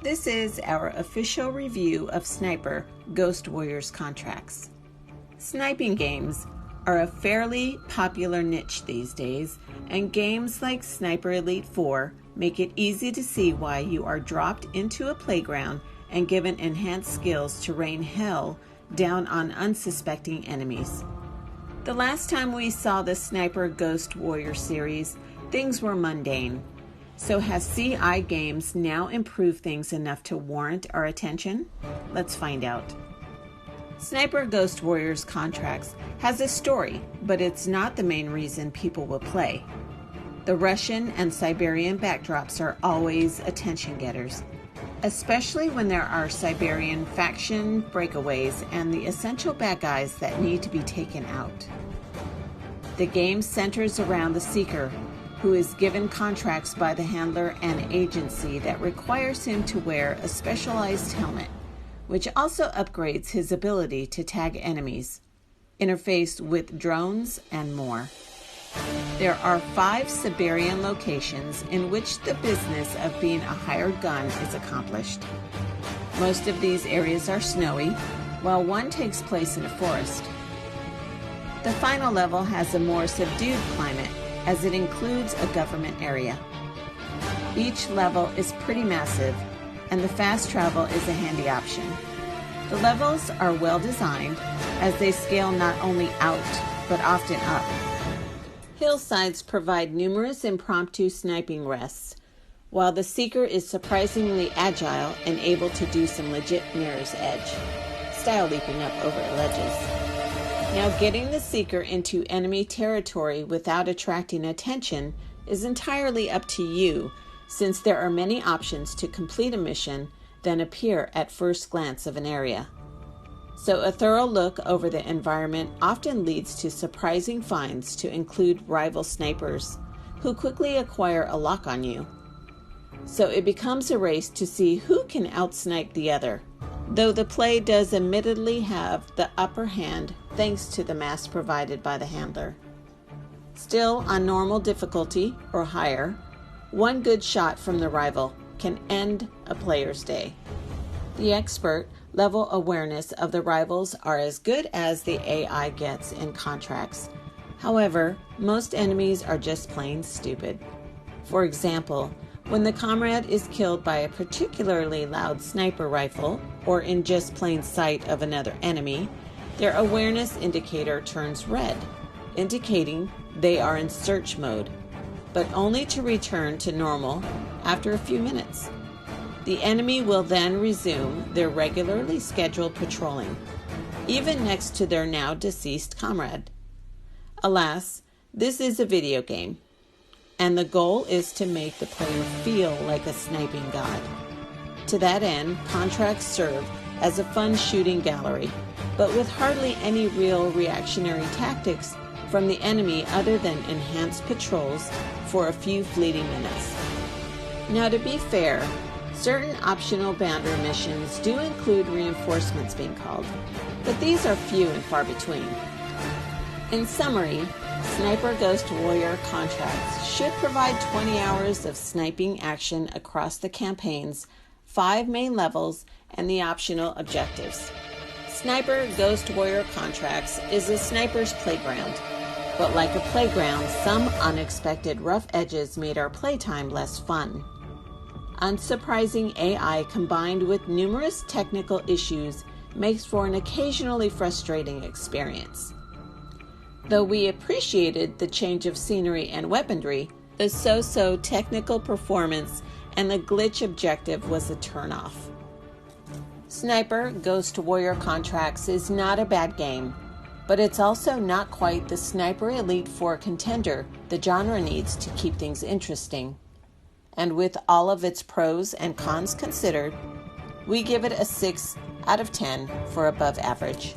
This is our official review of Sniper Ghost Warriors contracts. Sniping games are a fairly popular niche these days, and games like Sniper Elite 4 make it easy to see why you are dropped into a playground and given enhanced skills to rain hell down on unsuspecting enemies. The last time we saw the Sniper Ghost Warrior series, things were mundane. So has CI Games now improved things enough to warrant our attention? Let's find out. Sniper Ghost Warriors Contracts has a story, but it's not the main reason people will play. The Russian and Siberian backdrops are always attention getters, especially when there are Siberian faction breakaways and the essential bad guys that need to be taken out. The game centers around the Seeker, who is given contracts by the handler and agency that requires him to wear a specialized helmet, which also upgrades his ability to tag enemies, interface with drones, and more. There are 5 Siberian locations in which the business of being a hired gun is accomplished. Most of these areas are snowy, while one takes place in a forest. The final level has a more subdued climate, as it includes a government area. Each level is pretty massive, and the fast travel is a handy option. The levels are well designed, as they scale not only out, but often up. Hillsides provide numerous impromptu sniping rests, while the Seeker is surprisingly agile and able to do some legit mirror's edge, style leaping up over ledges. Now, getting the Seeker into enemy territory without attracting attention is entirely up to you, since there are many options to complete a mission than appear at first glance of an area. So a thorough look over the environment often leads to surprising finds to include rival snipers, who quickly acquire a lock on you. So it becomes a race to see who can outsnipe the other, though the play does admittedly have the upper hand thanks to the mask provided by the handler. Still, on normal difficulty or higher, one good shot from the rival can end a player's day. The expert level awareness of the rivals are as good as the AI gets in contracts. However, most enemies are just plain stupid. For example, when the comrade is killed by a particularly loud sniper rifle or in just plain sight of another enemy, their awareness indicator turns red, indicating they are in search mode, but only to return to normal after a few minutes. The enemy will then resume their regularly scheduled patrolling, even next to their now deceased comrade. Alas, this is a video game, and the goal is to make the player feel like a sniping god. To that end, contracts serve as a fun shooting gallery, but with hardly any real reactionary tactics from the enemy other than enhanced patrols for a few fleeting minutes. Now, to be fair, certain optional boundary missions do include reinforcements being called, but these are few and far between. In summary, Sniper Ghost Warrior contracts should provide 20 hours of sniping action across the campaigns, 5 main levels, and the optional objectives. Sniper Ghost Warrior Contracts is a sniper's playground, but like a playground, some unexpected rough edges made our playtime less fun. Unsurprising AI combined with numerous technical issues makes for an occasionally frustrating experience. Though we appreciated the change of scenery and weaponry, the so-so technical performance and the glitch objective was a turnoff. Sniper Ghost Warrior Contracts is not a bad game, but it's also not quite the Sniper Elite 4 contender the genre needs to keep things interesting. And with all of its pros and cons considered, we give it a 6 out of 10 for above average.